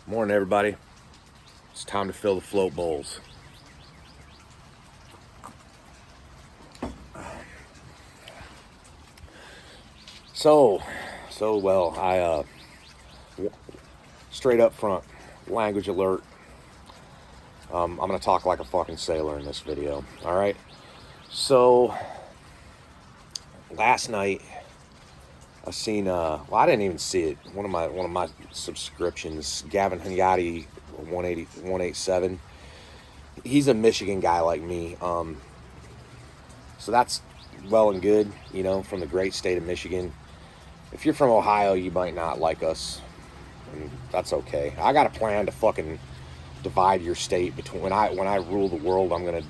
Morning, everybody. It's time to fill the float bowls. So well. Straight up front, language alert. I'm gonna talk like a fucking sailor in this video. All right. So last night I seen. Well, I didn't even see it. One of my subscriptions, Gavin Hunyadi, 187. He's a Michigan guy like me. So that's well and good, from the great state of Michigan. If you're from Ohio, you might not like us, and that's okay. I got a plan to fucking divide your state between when I rule the world. I'm gonna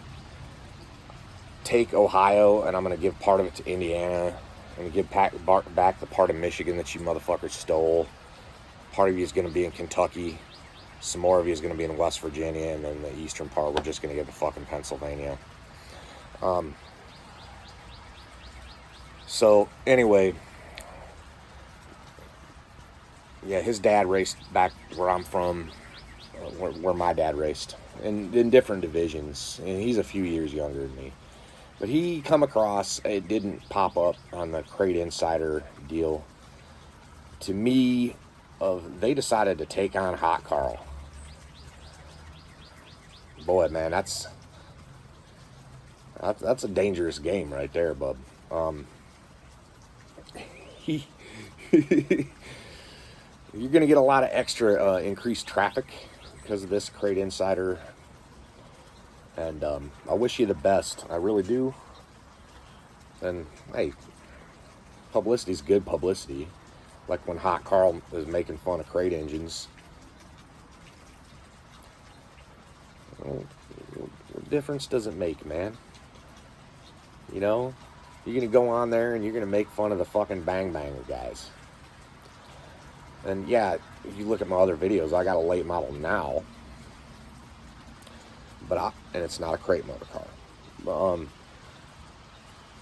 take Ohio and I'm gonna give part of it to Indiana. I'm gonna give back the part of Michigan that you motherfuckers stole. Part of you is gonna be in Kentucky. Some more of you is gonna be in West Virginia, and then the eastern part we're just gonna give to fucking Pennsylvania. So anyway, yeah, his dad raced back where I'm from, where my dad raced, in different divisions. And he's a few years younger than me. But he come across, it didn't pop up on the Crate Insider deal. To me, they decided to take on Hot Karl. Boy, man, that's a dangerous game right there, bub. You're going to get a lot of extra increased traffic because of this Crate Insider. And I wish you the best. I really do. And, hey, publicity's good publicity. Like when Hot Karl is making fun of crate engines. What difference does it make, man? You're going to go on there and you're going to make fun of the fucking Bang Banger guys. And yeah, if you look at my other videos, I got a late model now. And it's not a crate motor car.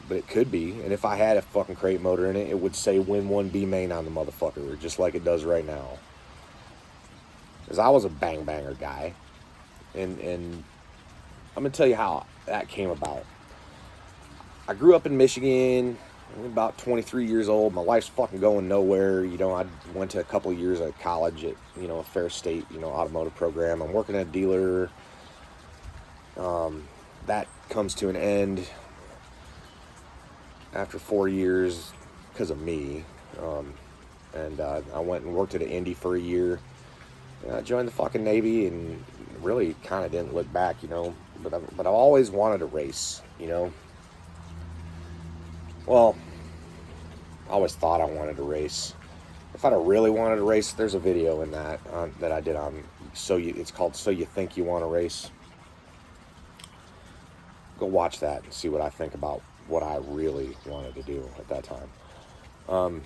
But it could be. And if I had a fucking crate motor in it, it would say Win 1 B main on the motherfucker, just like it does right now. Because I was a Bang Banger guy. And I'm going to tell you how that came about. I grew up in Michigan. I'm about 23 years old. My life's fucking going nowhere. I went to a couple of years of college at, a Fair State, automotive program. I'm working at a dealer. That comes to an end after 4 years because of me. And I went and worked at an Indy for a year. I joined the fucking Navy and really kind of didn't look back, But I've always wanted to race, Well, I always thought I wanted to race. If I'd have really wanted to race, there's a video in that I did on it's called So You Think You Want to Race. Go watch that and see what I think about what I really wanted to do at that time.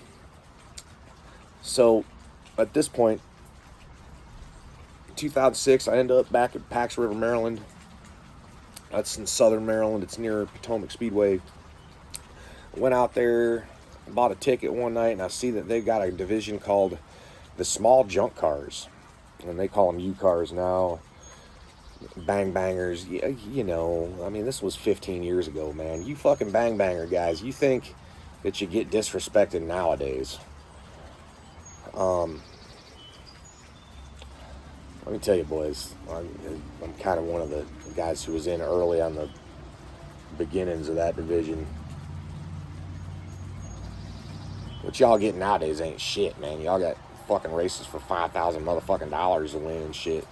So at this point, 2006, I end up back at Pax River, Maryland. That's in southern Maryland. It's near Potomac Speedway. Went out there, bought a ticket one night, and I see that they've got a division called the small junk cars. And they call them U-cars now. Bang Bangers. This was 15 years ago, man. You fucking Bang Banger guys, you think that you get disrespected nowadays. Let me tell you, boys, I'm kind of one of the guys who was in early on the beginnings of that division. What y'all get nowadays ain't shit, man. Y'all got fucking races for $5,000 motherfucking dollars to win and shit.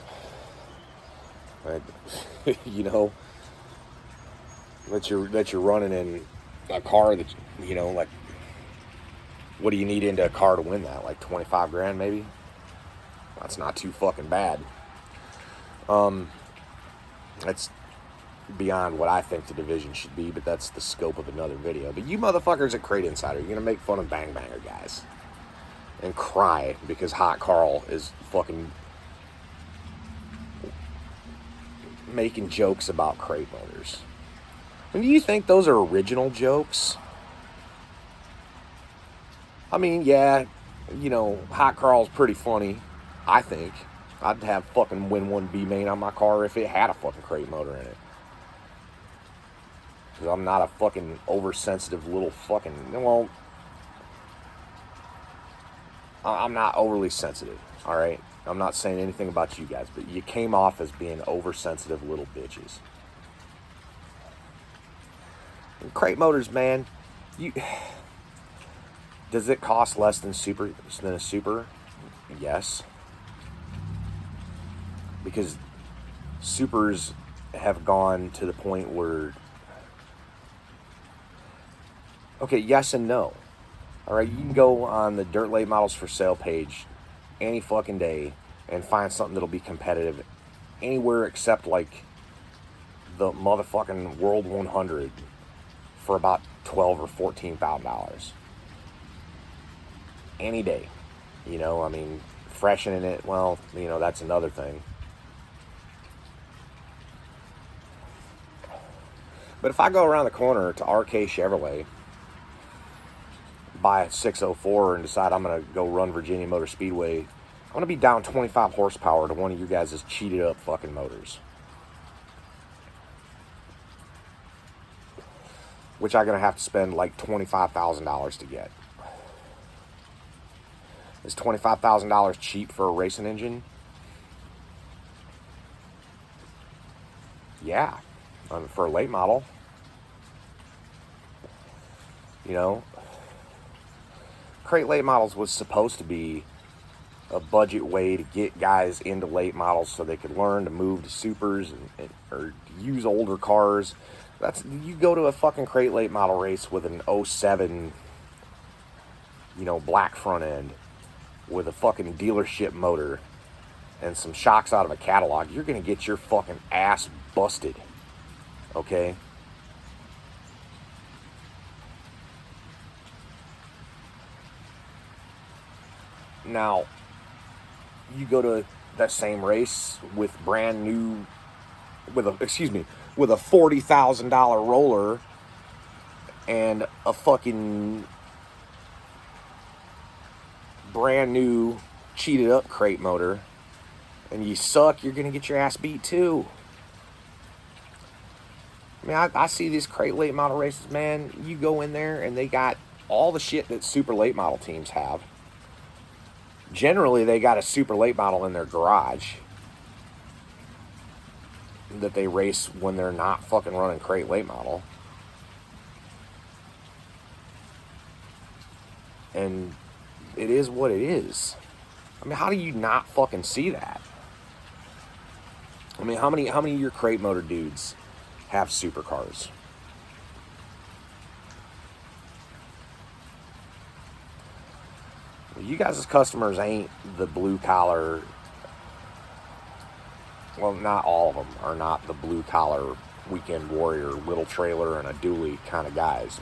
That you're running in a car that, like, what do you need into a car to win that? Like 25 grand maybe? That's not too fucking bad. That's beyond what I think the division should be, but that's the scope of another video. But you motherfuckers at Crate Insider, you're gonna make fun of Bang Banger guys and cry because Hot Karl is fucking making jokes about crate motors. And do you think those are original jokes? I mean, yeah, Hot Karl's pretty funny, I think. I'd have fucking Win 1B main on my car if it had a fucking crate motor in it. Because I'm not a fucking oversensitive little fucking... Well, I'm not overly sensitive, alright? I'm not saying anything about you guys, but you came off as being oversensitive little bitches. And crate motors, man, does it cost less than a super? Yes. Because supers have gone to the point where... Okay, yes and no. Alright, you can go on the Dirt Late Models for Sale page any fucking day and find something that'll be competitive anywhere except like the motherfucking World 100 for about $12,000 or $14,000 any day. You know, I mean, freshening it, well, you know, that's another thing. But if I go around the corner to RK Chevrolet, buy a 604 and decide I'm going to go run Virginia Motor Speedway, I'm going to be down 25 horsepower to one of you guys' cheated up fucking motors. Which I'm going to have to spend like $25,000 to get. Is $25,000 cheap for a racing engine? Yeah. For a late model. You know, crate late models was supposed to be a budget way to get guys into late models so they could learn to move to supers or use older cars. You go to a fucking crate late model race with an '07, you know, black front end with a fucking dealership motor and some shocks out of a catalog, you're gonna get your fucking ass busted. Okay? Now, you go to that same race with brand new, with a $40,000 roller and a fucking brand new cheated up crate motor, and you suck, you're gonna get your ass beat too. I mean, I see these crate late model races, man. You go in there and they got all the shit that super late model teams have. Generally, they got a super late model in their garage that they race when they're not fucking running crate late model. And it is what it is. I mean, how do you not fucking see that? I mean, how many of your crate motor dudes have supercars? You guys as customers ain't the blue collar, well, not all of them are not the blue collar weekend warrior, little trailer and a dually kind of guys.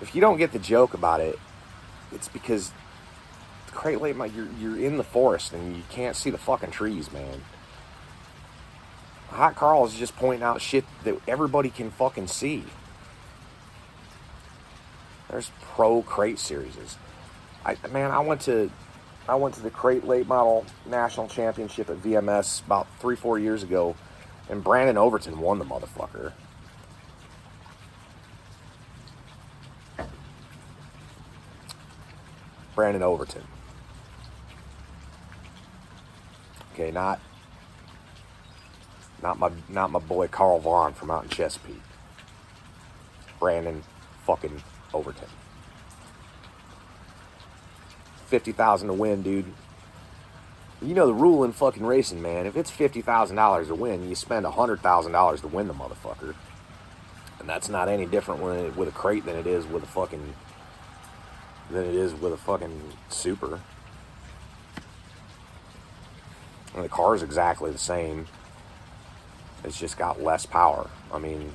If you don't get the joke about it, it's because the crate late model, you're in the forest and you can't see the fucking trees, man. Hot Karl is just pointing out shit that everybody can fucking see. There's pro crate series. I went to the crate late model national championship at VMS about 3-4 years ago, and Brandon Overton won the motherfucker. Brandon Overton. Okay, not my boy Carl Vaughn from out in Chesapeake. Brandon fucking Overton. 50,000 to win, dude. You know the rule in fucking racing, man. If it's $50,000 to win, you spend $100,000 to win the motherfucker. And that's not any different with a crate than it is with a fucking super. And the car is exactly the same. It's just got less power. I mean,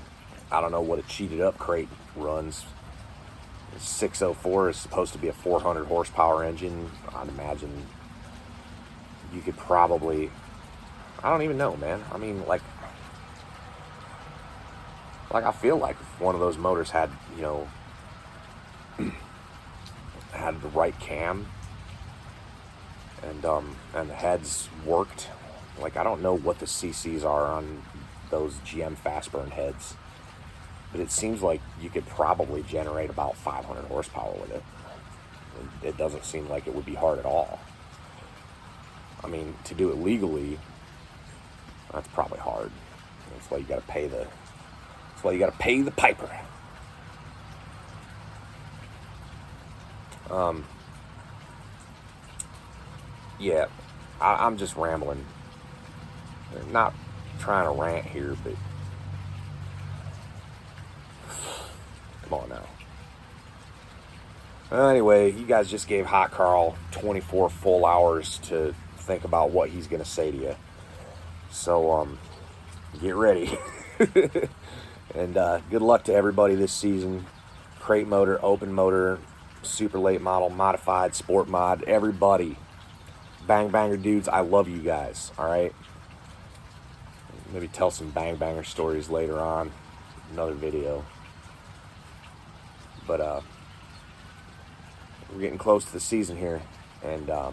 I don't know what a cheated up crate runs. A 604 is supposed to be a 400 horsepower engine. I'd imagine you could probably, I don't even know, man. I mean, like I feel like if one of those motors had, you know, had the right cam, and the heads worked. Like, I don't know what the CCs are on those GM fast burn heads, but it seems like you could probably generate about 500 horsepower with it. It doesn't seem like it would be hard at all. I mean, to do it legally, that's probably hard. That's why you got to pay the. That's why you got to pay the piper. Yeah, I'm just rambling. Not trying to rant here, but come on now. Well, anyway, you guys just gave Hot Karl 24 full hours to think about what he's going to say to you. So, get ready. And good luck to everybody this season. Crate motor, open motor, super late model, modified, sport mod, everybody. Bang Banger dudes, I love you guys, all right? Maybe tell some Bang Banger stories later on, another video. But we're getting close to the season here, and I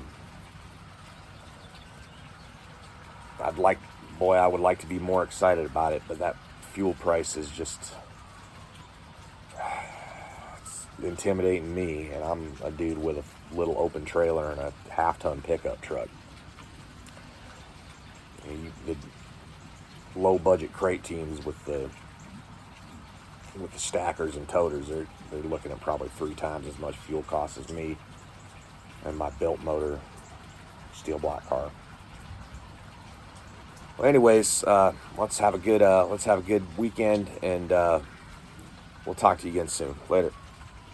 would like to be more excited about it, but that fuel price is just it's intimidating me, and I'm a dude with a little open trailer and a half-ton pickup truck. The low-budget crate teams with the stackers and toters, they're looking at probably 3 times as much fuel cost as me and my built motor steel block car. Well, anyways, let's have a good weekend, and we'll talk to you again soon. Later.